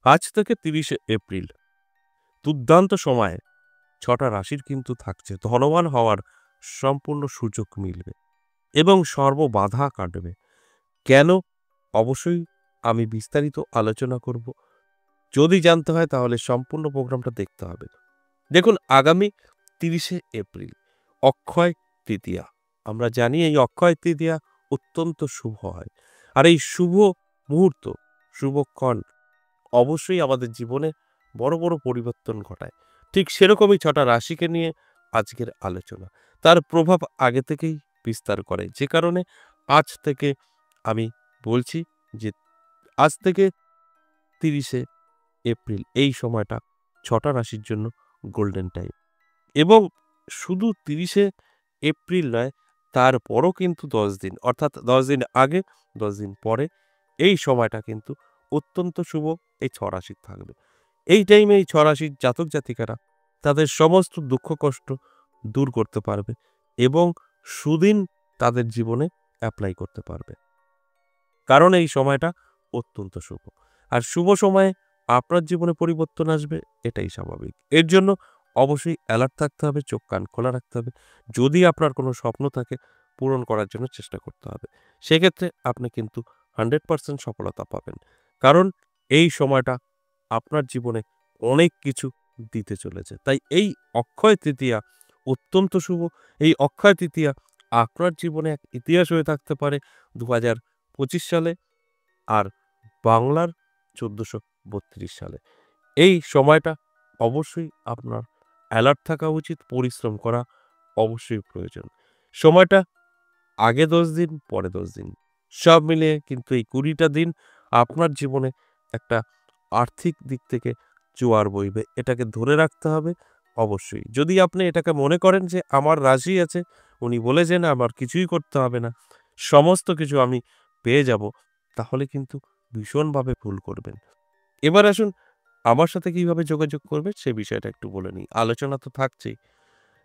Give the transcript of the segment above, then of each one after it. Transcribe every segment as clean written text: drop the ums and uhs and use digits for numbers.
আজ থেকে ৩০শে এপ্রিল দুর্দান্ত সময়ে ৬টা রাশির কিন্তু থাকছে ধনবান হওয়ার সম্পূর্ণ সুযোগ মিলবে এবং সর্ববাধা কাটবে। কেন? অবশ্যই আমি বিস্তারিত আলোচনা করব। যদি জানতে হয় তাহলে সম্পূর্ণ প্রোগ্রামটা দেখতে হবে। দেখুন আগামী ৩০শে এপ্রিল অক্ষয় তৃতীয়া। আমরা জানি এই অক্ষয় তৃতীয়া অত্যন্ত শুভ হয়। আর এই শুভ মুহূর্ত, শুভক্ষণ অবশ্যই আমাদের জীবনে বড়, বড় পরিবর্তন ঘটায়। ঠিক সেরকমই ৬টা রাশিকে নিয়ে আজকের আলোচনা। তার প্রভাব আগে থেকেই বিস্তার করে। যে কারণে আজ থেকে আমি বলছি যে আজ থেকে ৩০শে এপ্রিল এই সময়টা ৬টা রাশির জন্য গোল্ডেন টাইম। এবং শুধু ৩০শে এপ্রিল নয়, তারপরও কিন্তু ১০ দিন অর্থাৎ ১০ দিন আগে, ১০ দিন পরে এই সময়টা কিন্তু অত্যন্ত শুভ এই ৬ রাশির থাকবে। এই টাইমে এই ৬ রাশির জাতক জাতিকারা তাদের সমস্ত দুঃখ কষ্ট দূর করতে পারবে এবং সুদিন তাদের জীবনে এপ্লাই করতে পারবে। কারণ এই সময়টা অত্যন্ত শুভ। আর শুভ সময়ে আপনার জীবনে পরিবর্তন আসবে এটাই স্বাভাবিক। এর জন্য অবশ্যই অ্যালার্ট থাকতে হবে, চোখ কান খোলা রাখতে হবে। যদি আপনার কোনো স্বপ্ন থাকে পূরণ করার জন্য চেষ্টা করতে হবে। সেক্ষেত্রে আপনি কিন্তু 100% সফলতা পাবেন। কারণ এই সময়টা আপনার জীবনে অনেক কিছু দিতে চলেছে। তাই এই অক্ষয় তৃতীয়া অত্যন্ত শুভ। এই অক্ষয় তৃতীয়া আপনার জীবনে এক ইতিহাস হয়ে থাকতে পারে ২০২৫ সালে আর বাংলার ১৪৩২ সালে। এই সময়টা অবশ্যই আপনার অ্যালার্ট থাকা উচিত, পরিশ্রম করা অবশ্যই প্রয়োজন। সময়টা আগে ১০ দিন, পরে ১০ দিন। সব মিলিয়ে কিন্তু এই ২০টা দিন আপনার জীবনে একটা আর্থিক দিক থেকে জোয়ার বইবে। এটাকে ধরে রাখতে হবে অবশ্যই। যদি আপনি এটাকে মনে করেন যে আমার রাশি আছে, উনি বলেছেন আমার কিছুই করতে হবে না, সমস্ত কিছু আমি পেয়ে যাব, তাহলে কিন্তু ভীষণভাবে ভুল করবেন। এবার আসুন আমার সাথে কিভাবে যোগাযোগ করবেন সে বিষয়টা একটু বলে নিই। আলোচনা তো থাকছেই।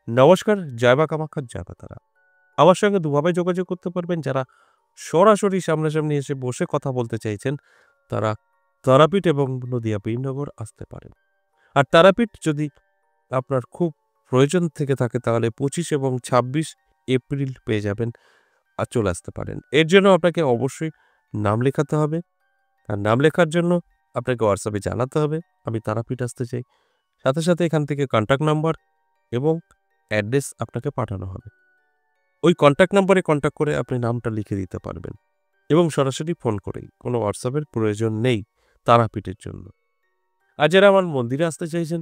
নমস্কার, জয় মা কামাখ্যা, জয় মা তারা। আমার সঙ্গে দুভাবে যোগাযোগ করতে পারবেন। যারা সরাসরি সামনাসামনি এসে বসে কথা বলতে চাইছেন, তারা তারাপীঠ এবং নদিয়া বীরনগর আসতে পারেন। আর তারাপীঠ যদি আপনার খুব প্রয়োজন থেকে থাকে তাহলে ২৫ এবং ২৬ এপ্রিল পেয়ে যাবেন আর চলে আসতে পারেন। এর জন্য আপনাকে অবশ্যই নাম লেখাতে হবে। আর নাম লেখার জন্য আপনাকে হোয়াটসঅ্যাপে জানাতে হবে আমি তারাপীঠ আসতে চাই। সাথে, সাথে এখান থেকে কন্ট্যাক্ট নাম্বার এবং অ্যাড্রেস আপনাকে পাঠানো হবে। ওই কন্ট্যাক্ট নাম্বারে কন্ট্যাক্ট করে আপনি নামটা লিখে দিতে পারবেন এবং সরাসরি ফোন করেই। কোনো হোয়াটসঅ্যাপের প্রয়োজন নেই তারাপীঠের জন্য। আর যারা আমার মন্দিরে আসতে চাইছেন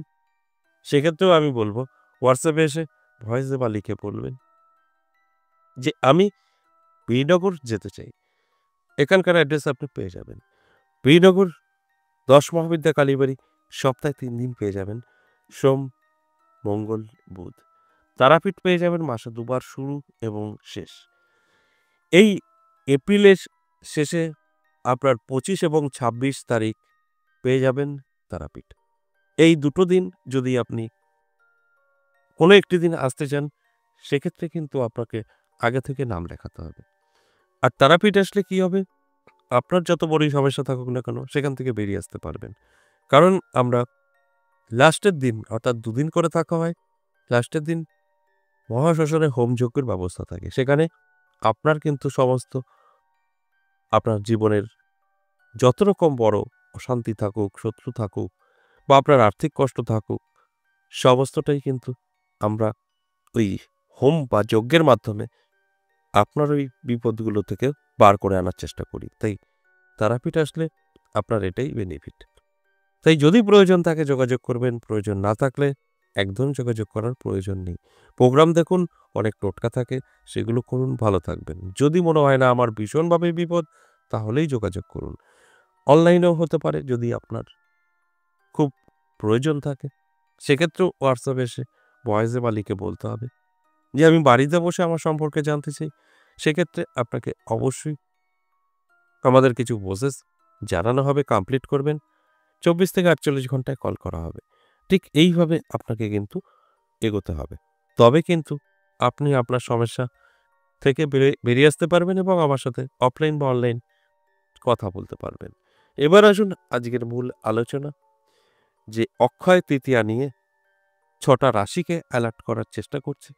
সেক্ষেত্রেও আমি বলব হোয়াটসঅ্যাপে এসে ভয়েস বা লিখে বলবেন যে আমি বীরনগর যেতে চাই। এখানকার অ্যাড্রেস আপনি পেয়ে যাবেন। বীরনগর ১০ মহাবিদ্যা কালীবাড়ি সপ্তাহে ৩ দিন পেয়ে যাবেন। সোম, মঙ্গল, বুধ। তারাপীঠ পেয়ে যাবেন মাসে ২ বার শুরু এবং শেষ। এই এপ্রিলের শেষে আপনার ২৫ এবং ২৬ তারিখ পেয়ে যাবেন তারাপীঠ। এই দুটো দিন যদি আপনি কোনো একটি দিন আসতে চান সেক্ষেত্রে কিন্তু আপনাকে আগে থেকে নাম লেখাতে হবে। আর তারাপীঠ আসলে কি হবে? আপনার যত বড়ই সমস্যা থাকুক না কেন সেখান থেকে বেরিয়ে আসতে পারবেন। কারণ আমরা লাস্টের দিন অর্থাৎ ২ দিন করে থাকা হয়। লাস্টের দিন মহাশ্মশানে হোমযজ্ঞের ব্যবস্থা থাকে। সেখানে আপনার কিন্তু সমস্ত আপনার জীবনের যত রকম বড় অশান্তি থাকুক, শত্রু থাকুক বা আপনার আর্থিক কষ্ট থাকুক, সমস্তটাই কিন্তু আমরা ওই হোম বা যজ্ঞের মাধ্যমে আপনার ওই বিপদগুলো থেকে বার করে আনার চেষ্টা করি। তাই তারাপীঠ আসলে আপনার এটাই বেনিফিট। তাই যদি প্রয়োজন থাকে যোগাযোগ করবেন, প্রয়োজন না থাকলে একদম যোগাযোগ করার প্রয়োজন নেই। প্রোগ্রাম দেখুন, অনেক টোটকা থাকে, সেগুলো করুন, ভালো থাকবেন। যদি মনে হয় না আমার ভীষণভাবে বিপদ, তাহলেই যোগাযোগ করুন। অনলাইনেও হতে পারে যদি আপনার খুব প্রয়োজন থাকে। সেক্ষেত্রেও হোয়াটসঅ্যাপে এসে ভয়েসে বা লিখে বলতে হবে যে আমি বাড়িতে বসে আমার সম্পর্কে জানতে চাই। সেক্ষেত্রে আপনাকে অবশ্যই আমাদের কিছু প্রসেস জানানো হবে, কমপ্লিট করবেন। ২৪ থেকে ৪৮ ঘন্টায় কল করা হবে। ঠিক এইভাবে আপনাকে কিন্তু এগোতে হবে। তবে কিন্তু আপনি আপনার সমস্যা থেকে বেরিয়ে আসতে পারবেন এবং আমার সাথে অফলাইন বা অনলাইন কথা বলতে পারবেন। এবার আসুন আজকের মূল আলোচনা, যে অক্ষয় তৃতীয়া নিয়ে ৬টা রাশিকে অ্যালার্ট করার চেষ্টা করছি।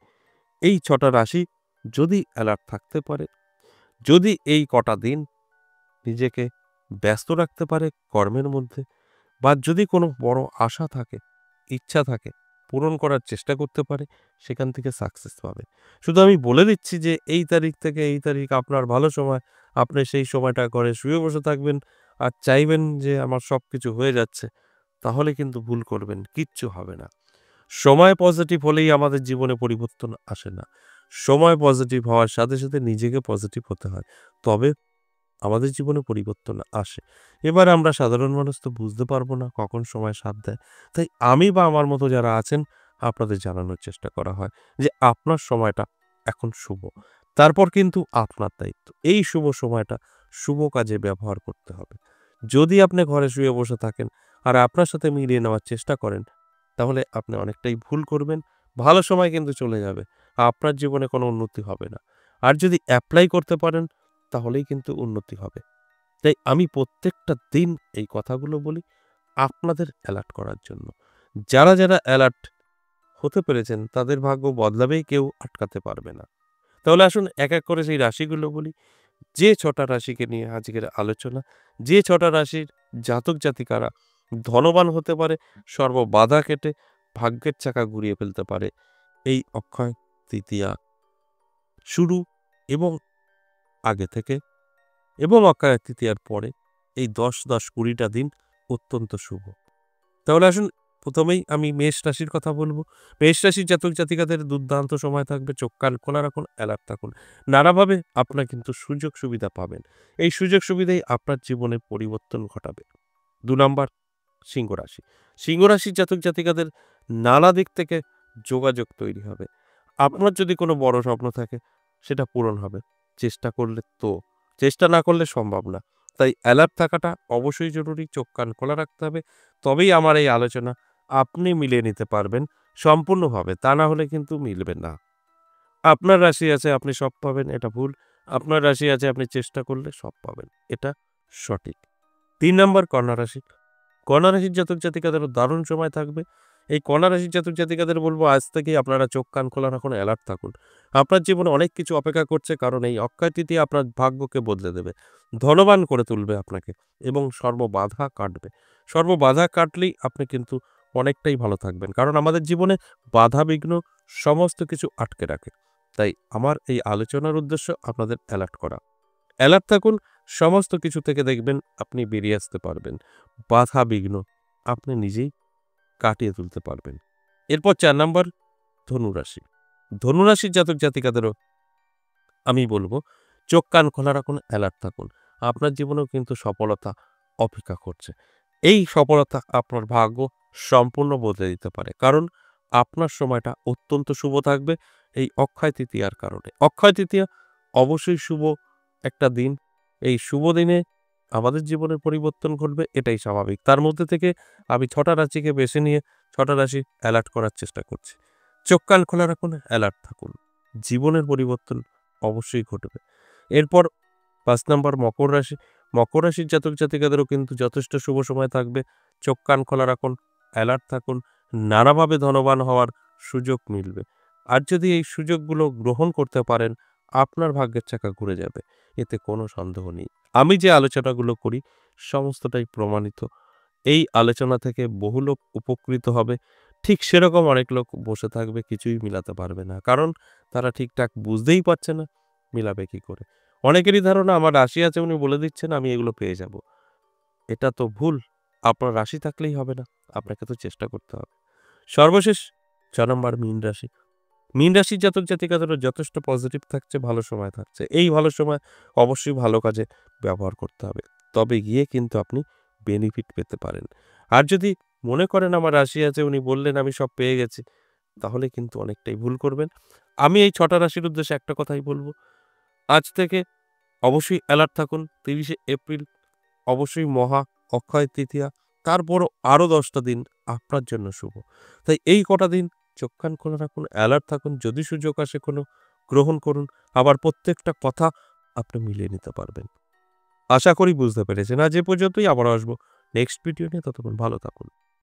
এই ৬টা রাশি যদি অ্যালার্ট থাকতে পারে, যদি এই কটা দিন নিজেকে ব্যস্ত রাখতে পারে কর্মের মধ্যে, বা যদি কোনো বড় আশা থাকে, ইচ্ছা থাকে, পূরণ করার চেষ্টা করতে পারে, সেখান থেকে সাকসেস পাবে। শুধু আমি বলে দিচ্ছি যে এই তারিখ থেকে এই তারিখ আপনার ভালো সময়, আপনি সেই সময়টা ঘরে শুয়ে বসে থাকবেন আর চাইবেন যে আমার সবকিছু হয়ে যাচ্ছে, তাহলে কিন্তু ভুল করবেন, কিচ্ছু হবে না। সময় পজিটিভ হলেই আমাদের জীবনে পরিবর্তন আসে না। সময় পজিটিভ হওয়ার সাথে, সাথে নিজেকে পজিটিভ হতে হয়। তবে আমাদের জীবনে পরিবর্তন আসে। এবার আমরা সাধারণ মানুষ তো বুঝতে পারবো না কখন সময় সাথ দেয়। তাই আমি বা আমার মতো যারা আছেন, আপনাদের জানানোর চেষ্টা করা হয় যে আপনার সময়টা এখন শুভ। তারপর কিন্তু আপনার দায়িত্ব। এই শুভ সময়টা শুভ কাজে ব্যবহার করতে হবে। যদি আপনি ঘরে শুয়ে বসে থাকেন আর আপনার সাথে মিলিয়ে নেওয়ার চেষ্টা করেন, তাহলে আপনি অনেকটাই ভুল করবেন। ভালো সময় কিন্তু চলে যাবে। আপনার জীবনে কোনো উন্নতি হবে না। আর যদি এপ্লাই করতে পারেন, তাহলেই কিন্তু উন্নতি হবে। তাই আমি প্রত্যেকটা দিন এই কথাগুলো বলি আপনাদের অ্যালার্ট করার জন্য। যারা, যারা অ্যালার্ট হতে পেরেছেন তাদের ভাগ্য বদলাবেই, কেউ আটকাতে পারবে না। তাহলে আসুন এক, এক করে সেই রাশিগুলো বলি। যে ৬টা রাশিকে নিয়ে আজকের আলোচনা, যে ৬টা রাশির জাতক জাতিকারা ধনবান হতে পারে, সর্ববাধা কেটে ভাগ্যের চাকা ঘুরিয়ে ফেলতে পারে এই অক্ষয় তৃতীয়া শুরু এবং আগে থেকে, এবং অক্ষয় তৃতীয়ার পরে এই ১০-১০-২০টা দিন অত্যন্ত শুভ। তাহলে আসুন প্রথমেই আমি মেষ রাশির কথা বলব। মেষ রাশির জাতক জাতিকাদের দুর্দান্ত সময় থাকবে। চোখ কান খোলা রাখুন, অ্যালার্ট থাকুন। নানাভাবে আপনার কিন্তু সুযোগ সুবিধা পাবেন। এই সুযোগ সুবিধাই আপনার জীবনে পরিবর্তন ঘটাবে। ২ নাম্বার সিংহ রাশি। সিংহ রাশির জাতক জাতিকাদের নানা দিক থেকে যোগাযোগ তৈরি হবে। আপনার যদি কোনো বড় স্বপ্ন থাকে, সেটা পূরণ হবে। চেষ্টা করলে তো, চেষ্টা না করলে সম্ভব না। তাই অ্যালার্ট থাকাটা অবশ্যই জরুরি। চোখ কান খোলা রাখতে হবে। তবেই আমার এই আলোচনা আপনি মিলিয়ে নিতে পারবেন সম্পূর্ণভাবে। তা না হলে কিন্তু মিলবে না। আপনার রাশি আছে আপনি সব পাবেন, এটা ভুল। আপনার রাশি আছে আপনি চেষ্টা করলে সব পাবেন, এটা সঠিক। ৩ নাম্বার কন্যা রাশি। কন্যা রাশির জাতক জাতিকাদেরও দারুণ সময় থাকবে। এই কন্যা রাশির জাতক জাতিকাদের বলব আজ থেকেই আপনারা চোখ কান খোলা রাখুন, অ্যালার্ট থাকুন। আপনার জীবনে অনেক কিছু অপেক্ষা করছে, কারণ এই অক্ষয় তৃতীয়া আপনার ভাগ্যকে বদলে দেবে। ধনবান করে তুলবে আপনাকে এবং সর্ববাধা কাটবে। সর্ববাধা কাটলেই আপনি কিন্তু অনেকটাই ভালো থাকবেন। কারণ আমাদের জীবনে বাধা বিঘ্ন সমস্ত কিছু আটকে রাখে। তাই আমার এই আলোচনার উদ্দেশ্য আপনাদের অ্যালার্ট করা। অ্যালার্ট থাকুন, সমস্ত কিছু থেকে দেখবেন আপনি বেরিয়ে আসতে পারবেন। বাধা বিঘ্ন আপনি নিজেই কাটিয়ে তুলতে পারবেন। এরপর ৪ নাম্বার ধনুরাশি। ধনুরাশির জাতক জাতিকাদেরও আমি বলব চোখ কান খোলা রাখুন, অ্যালার্ট থাকুন। আপনার জীবনেও কিন্তু সফলতা অপেক্ষা করছে। এই সফলতা আপনার ভাগ্য সম্পূর্ণ বদলে দিতে পারে। কারণ আপনার সময়টা অত্যন্ত শুভ থাকবে এই অক্ষয় তৃতীয়ার কারণে। অক্ষয় তৃতীয়া অবশ্যই শুভ একটা দিন। এই শুভ দিনে আমাদের জীবনের পরিবর্তন ঘটবে, এটাই স্বাভাবিক। তার মধ্যে থেকে আমি ৬টা রাশিকে বেছে নিয়ে ৬টা রাশি অ্যালার্ট করার চেষ্টা করছি। চোখ কান খোলা রাখুন, অ্যালার্ট থাকুন। জীবনের পরিবর্তন অবশ্যই ঘটবে। এরপর ৫ নাম্বার মকর রাশি। মকর রাশির জাতক জাতিকাদেরও কিন্তু যথেষ্ট শুভ সময় থাকবে। চোখ কান খোলা রাখুন, অ্যালার্ট থাকুন। নানাভাবে ধনবান হওয়ার সুযোগ মিলবে। আর যদি এই সুযোগগুলো গ্রহণ করতে পারেন, আপনার ভাগ্যের চাকা ঘুরে যাবে। এতে কোনো সন্দেহ নেই। আমি যে আলোচনাগুলো করি সমস্তটাই প্রমাণিত। এই আলোচনা থেকে বহু লোক উপকৃত হবে। ঠিক সেরকম অনেক লোক বসে থাকবে, কিছুই মিলাতে পারবে না। কারণ তারা ঠিকঠাক বুঝতেই পারছে না, মিলাবে কি করে? অনেকেরই ধারণা আমার রাশি আছে উনি বলে দিচ্ছেন আমি এগুলো পেয়ে যাব। এটা তো ভুল। আপনার রাশি থাকলেই হবে না। আপনাকে তো চেষ্টা করতে হবে। সর্বশেষ ৪ নম্বর মীন রাশি। মীন রাশির জাতক জাতিকাদেরও যথেষ্ট পজিটিভ থাকছে, ভালো সময় থাকছে। এই ভালো সময় অবশ্যই ভালো কাজে ব্যবহার করতে হবে। তবে গিয়ে কিন্তু আপনি বেনিফিট পেতে পারেন। আর যদি মনে করেন আমার রাশি আছে উনি বললেন আমি সব পেয়ে গেছি, তাহলে কিন্তু অনেকটাই ভুল করবেন। আমি এই ৬টা রাশির উদ্দেশ্যে একটা কথাই বলব। আজ থেকে অবশ্যই অ্যালার্ট থাকুন। ৩০শে এপ্রিল অবশ্যই মহা অক্ষয় তৃতীয়া। তারপরও আরও ১০টা দিন আপনার জন্য শুভ। তাই এই কটা দিন চোখ কান খোলা রাখুন, অ্যালার্ট থাকুন। যদি সুযোগ আসে কোনো, গ্রহণ করুন। আবার প্রত্যেকটা কথা আপনি মিলিয়ে নিতে পারবেন। আশা করি বুঝতে পেরেছেন। আজ এ পর্যন্তই, আবারও আসবো নেক্সট ভিডিও নিয়ে। ততক্ষণ ভালো থাকুন।